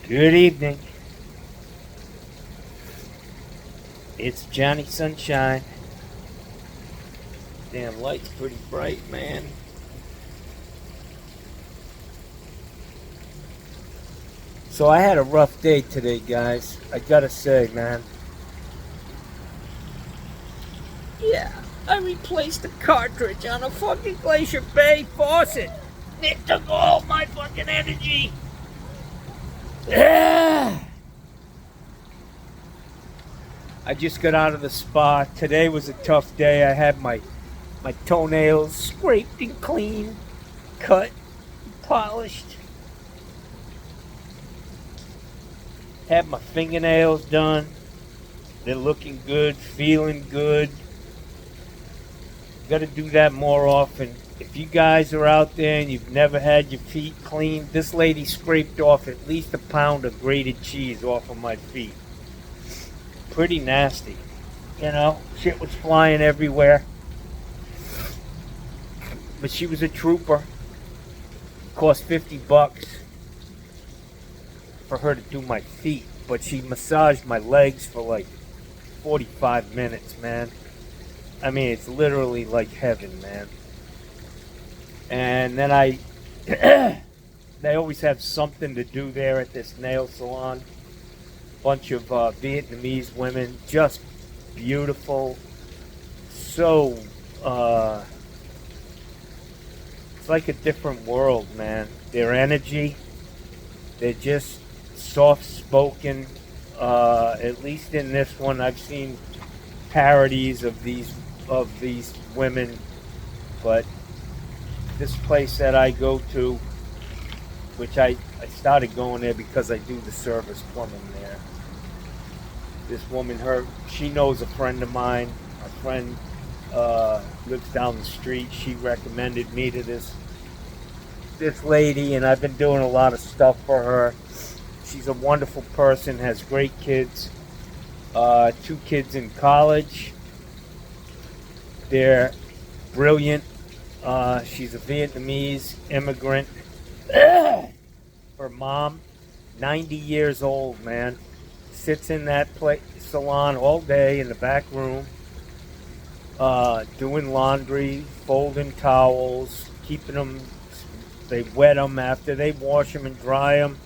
Good evening. It's Johnny Sunshine. Damn light's pretty bright, man. So I had a rough day today, guys. I gotta say, man. Yeah, I replaced the cartridge on a fucking Glacier Bay faucet. It took all my fucking energy. Ah! I just got out of the spa. Today was a tough day. I had my toenails scraped and clean, cut, polished. Had my fingernails done. They're looking good, feeling good. Got to do that more often. If you guys are out there and you've never had your feet cleaned, this lady scraped off at least a pound of grated cheese off of my feet. Pretty nasty. You know, shit was flying everywhere. But she was a trooper. Cost $50 for her to do my feet. But she massaged my legs for like 45 minutes, man. I mean, it's literally like heaven, man. And then they always have something to do there at this nail salon. Bunch of Vietnamese women, just beautiful. So, it's like a different world, man. Their energy, they're just soft-spoken. At least in this one, I've seen parodies of these women, but this place that I go to, which I started going there because I do the service plumbing there. This woman, she knows a friend of mine. My friend lives down the street. She recommended me to this lady, and I've been doing a lot of stuff for her. She's a wonderful person, has great kids. 2 kids in college. They're brilliant. She's a Vietnamese immigrant. Her mom, 90 years old, man, sits in that salon all day in the back room, doing laundry, folding towels, keeping them. They wet them after they wash them and dry them.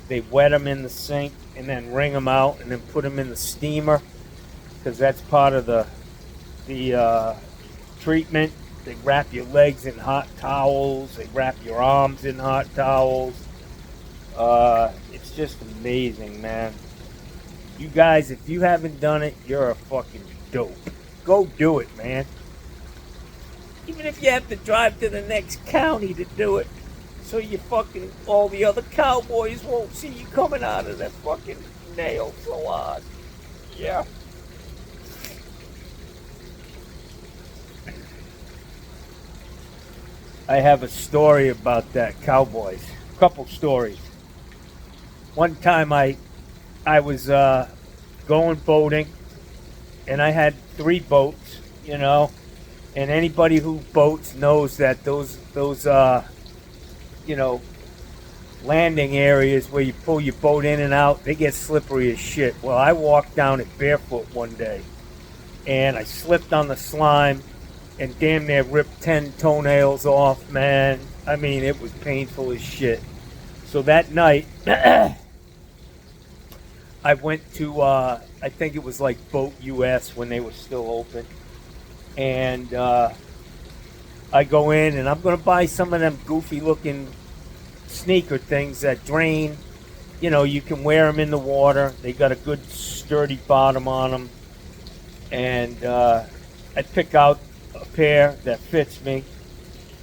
They wet them in the sink and then wring them out and then put them in the steamer, because that's part of the treatment. They wrap your legs in hot towels. They wrap your arms in hot towels. It's just amazing, man. You guys, if you haven't done it, you're a fucking dope. Go do it, man. Even if you have to drive to the next county to do it, so you fucking, all the other cowboys won't see you coming out of that fucking nail salon. Yeah. I have a story about that, Cowboys. A couple stories. One time I was going boating, and I had 3 boats, you know, and anybody who boats knows that those landing areas where you pull your boat in and out, they get slippery as shit. Well, I walked down it barefoot one day, and I slipped on the slime and damn near ripped 10 toenails off, man. I mean, it was painful as shit. So that night, I went to, I think it was like Boat US when they were still open. And I go in and I'm going to buy some of them goofy looking sneaker things that drain. You know, you can wear them in the water. They got a good sturdy bottom on them. And I pick out a pair that fits me,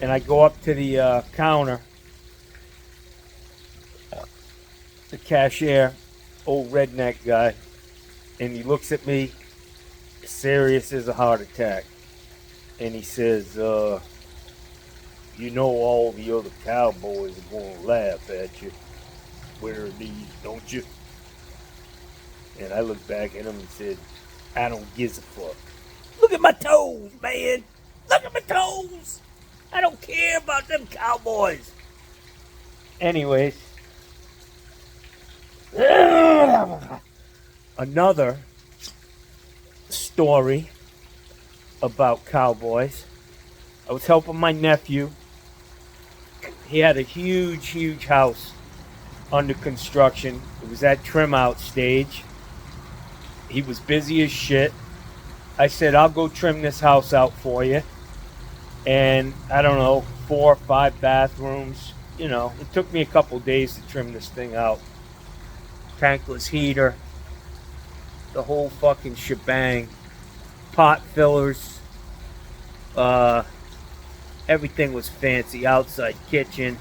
and I go up to the counter. The cashier, old redneck guy, and he looks at me serious as a heart attack, and he says, you know all the other cowboys are going to laugh at you wearing these, don't you? And I looked back at him and said, I don't give a fuck. Look at my toes, man. Look at my toes. I don't care about them cowboys. Anyways, Another story about Cowboys. I was helping my nephew. He had a huge house under construction. It was at trim out stage. He was busy as shit. I said, I'll go trim this house out for you. And I don't know, 4 or 5 bathrooms. You know, it took me a couple days to trim this thing out. Tankless heater, the whole fucking shebang. Pot fillers. Everything was fancy. Outside kitchen.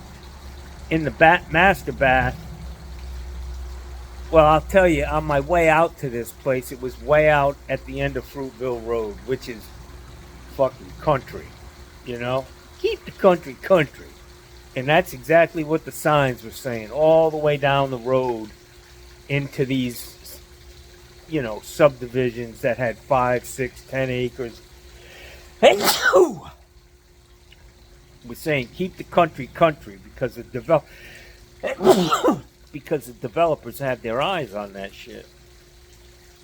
In the master bath. Well, I'll tell you, on my way out to this place, it was way out at the end of Fruitville Road, which is fucking country, you know? Keep the country country. And that's exactly what the signs were saying, all the way down the road into these, you know, subdivisions that had 5, 6, 10 acres. We're saying keep the country country because the because the developers have their eyes on that shit.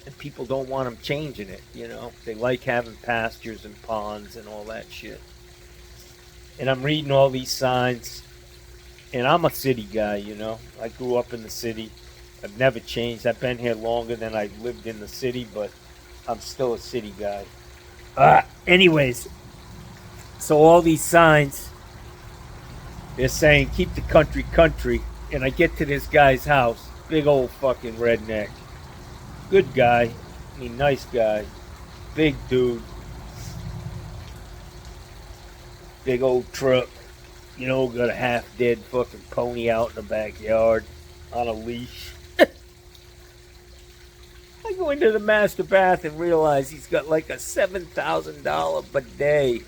And people don't want them changing it, you know. They like having pastures and ponds and all that shit. And I'm reading all these signs. And I'm a city guy, you know. I grew up in the city. I've never changed. I've been here longer than I lived in the city, but I'm still a city guy. Anyways, so all these signs, they're saying keep the country country. And I get to this guy's house, big old fucking redneck. Good guy. I mean, nice guy. Big dude. Big old truck. You know, got a half-dead fucking pony out in the backyard on a leash. I go into the master bath and realize he's got like a $7,000 bidet.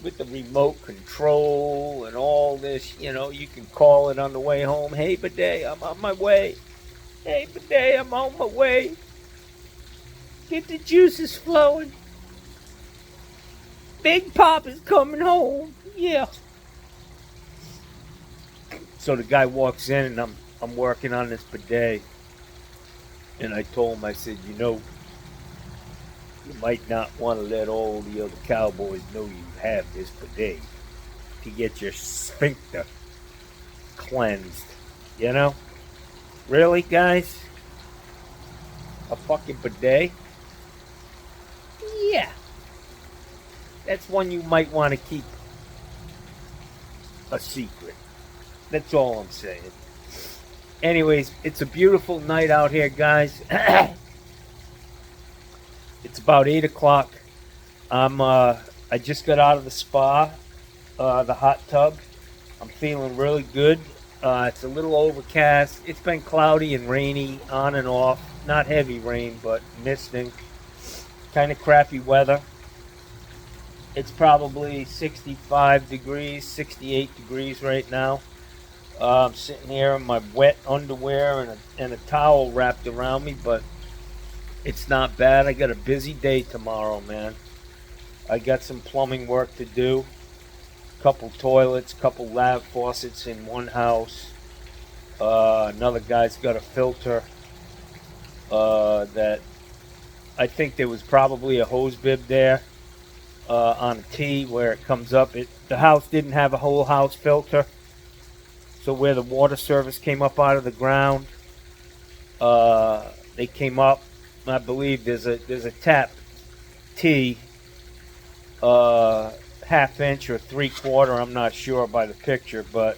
With the remote control and all this, you know, you can call it on the way home. Hey, bidet, I'm on my way. Hey, bidet, I'm on my way. Get the juices flowing. Big Pop is coming home. Yeah. So the guy walks in and I'm working on this bidet. And I told him, I said, you know, you might not want to let all the other Cowboys know you have this bidet to get your sphincter cleansed. You know? Really, guys? A fucking bidet? Yeah. That's one you might want to keep a secret. That's all I'm saying. Anyways, it's a beautiful night out here, guys. It's about 8 o'clock. I just got out of the spa, the hot tub. I'm feeling really good. It's a little overcast. It's been cloudy and rainy on and off. Not heavy rain, but misting. Kind of crappy weather. It's probably 65 degrees, 68 degrees right now. I'm sitting here in my wet underwear and a towel wrapped around me, but it's not bad. I got a busy day tomorrow, man. I got some plumbing work to do. Couple toilets, couple lab faucets in one house. Another guy's got a filter that I think there was probably a hose bib there on a T where it comes up. The house didn't have a whole house filter. So where the water service came up out of the ground, they came up. I believe there's a tap T, half inch or 3/4. I'm not sure by the picture, but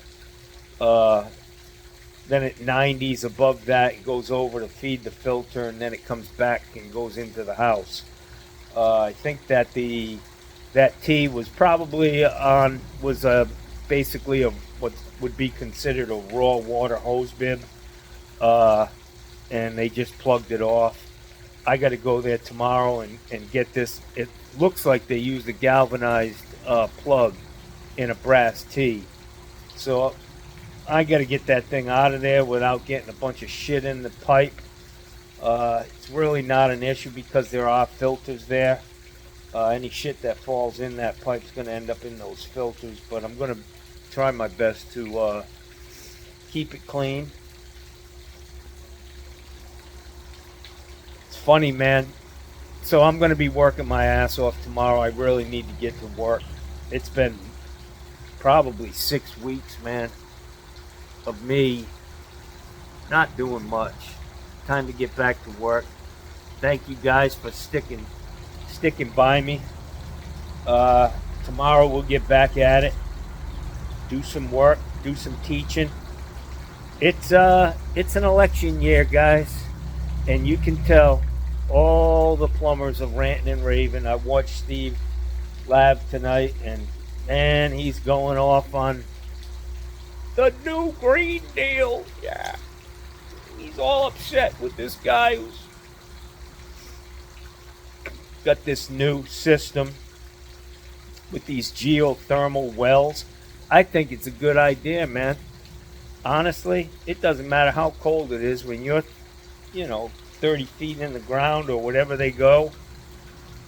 then at 90s above that, it goes over to feed the filter, and then it comes back and goes into the house. I think that that T was probably basically what would be considered a raw water hose bib, and they just plugged it off. I got to go there tomorrow and get this. It looks like they used a galvanized plug in a brass T. So I got to get that thing out of there without getting a bunch of shit in the pipe. It's really not an issue because there are filters there. Any shit that falls in that pipe's going to end up in those filters, but I'm going to try my best to keep it clean. funny, man. So I'm going to be working my ass off tomorrow. I really need to get to work. It's been probably 6 weeks, man, of me not doing much. Time to get back to work. Thank you guys for sticking by me. Tomorrow we'll get back at it. Do some work, do some teaching. It's an election year, guys, and you can tell all the plumbers are ranting and raving. I watched Steve Lab tonight, and man, he's going off on the new Green Deal. Yeah, he's all upset with this guy who's got this new system with these geothermal wells. I think it's a good idea, man. Honestly, it doesn't matter how cold it is when you're, 30 feet in the ground or whatever they go.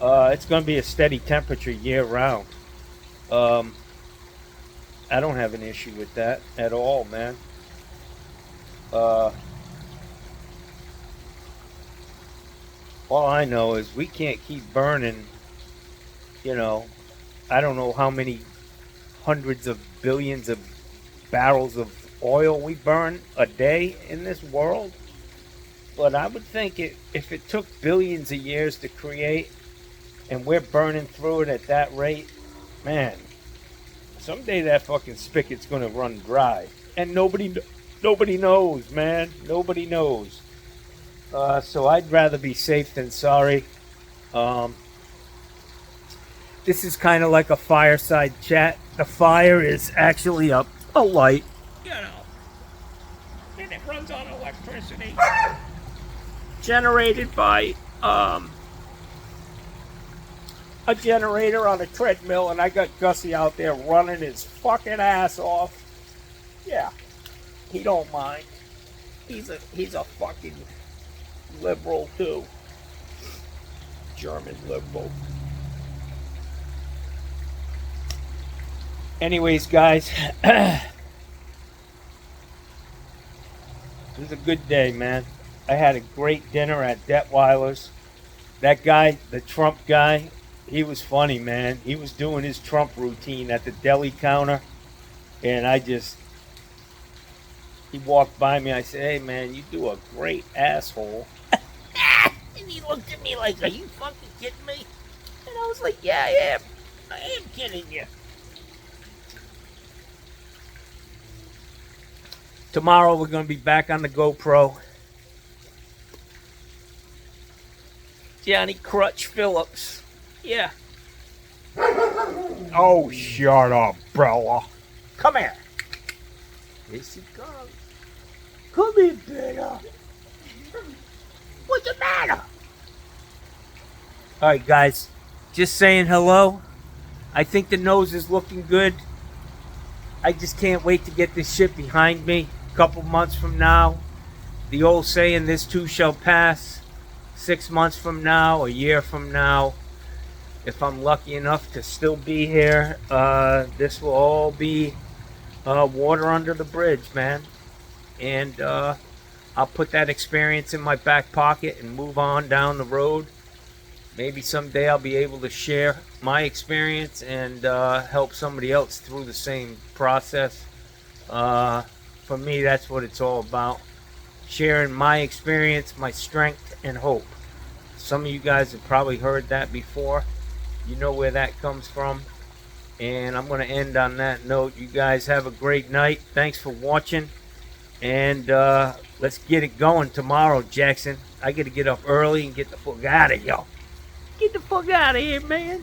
It's going to be a steady temperature year round. I don't have an issue with that at all, man. All I know is we can't keep burning, I don't know how many hundreds of billions of barrels of oil we burn a day in this world. But I would think if it took billions of years to create and we're burning through it at that rate, man, someday that fucking spigot's going to run dry. And nobody knows, man. Nobody knows. So I'd rather be safe than sorry. This is kind of like a fireside chat. The fire is actually a light, and it runs on electricity generated by a generator on a treadmill, and I got Gussie out there running his fucking ass off. Yeah, he don't mind. He's a fucking liberal too. German liberal. Anyways, guys, it was a good day, man. I had a great dinner at Detweiler's. That guy, the Trump guy, he was funny, man. He was doing his Trump routine at the deli counter, and he walked by me. I said, "Hey, man, you do a great asshole." And he looked at me like, "Are you fucking kidding me?" And I was like, "Yeah, I am. I am kidding you." Tomorrow we're going to be back on the GoPro. Johnny Crutch Phillips. Yeah. Oh, shut up, Bella. Come here. Here she comes. Come here, Bella. What's the matter? Alright, guys. Just saying hello. I think the nose is looking good. I just can't wait to get this shit behind me. A couple months from now, the old saying, this too shall pass. 6 months from now, a year from now, if I'm lucky enough to still be here, this will all be water under the bridge, man. And I'll put that experience in my back pocket and move on down the road. Maybe someday I'll be able to share my experience and help somebody else through the same process. For me, that's what it's all about. Sharing my experience, my strength, and hope. Some of you guys have probably heard that before. You know where that comes from. And I'm going to end on that note. You guys have a great night. Thanks for watching. And let's get it going tomorrow, Jackson. I got to get up early and get the fuck out of here. Get the fuck out of here, man.